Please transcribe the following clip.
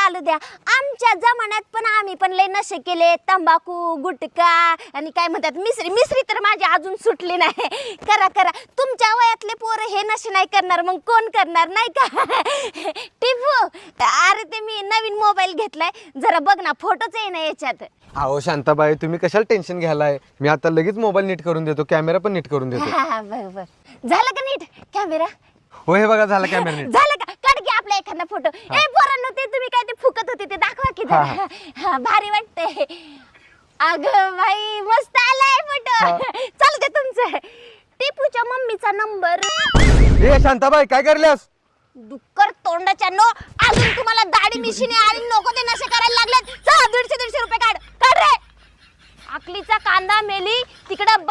चालू द्या. आमच्या जमान्यात पण आम्ही पण लय नशे केले. तंबाखू, गुटखा आणि काय म्हणतात मिसरी तर माझी अजून सुटली नाही. करा करा. तुमच्या वयातले पोरं हे नशे नाही करणार मग कोण करणार नाही का? टिपू अरे ते मी नवीन मोबाईल घेतलाय जरा बघ ना फोटोच आहे ना याच्यात. अहो शांताबाई तुम्ही कशाला टेन्शन घ्यालाय. मी आता लगेच मोबाईल नीट करून देतो. कॅमेरा पण नीट करून देतो. बर बर झालं का नीट कॅमेरा? हो हे बघा झाला कॅमेरा नीट. झालं का? काढ की आपला एखादा फोटो. ए पोरांनो ते तुम्ही काय ते फुकत होते ते दाखवा की जरा. हा भारी वाटते. अगं बाई मस्त आलाय फोटो. चालू दे तुमचं. टिपूच्या मम्मीचा नंबर. ए शांताबाई काय करल्यास? डुक्कर तोंडाच्या नो अजून तुम्हाला दाढी मिशीने आणि नको ते नशे करायला लागलेत. चला 150-150 रुपये काढ काढ रे. आकलीचा कांदा मेली तिकडं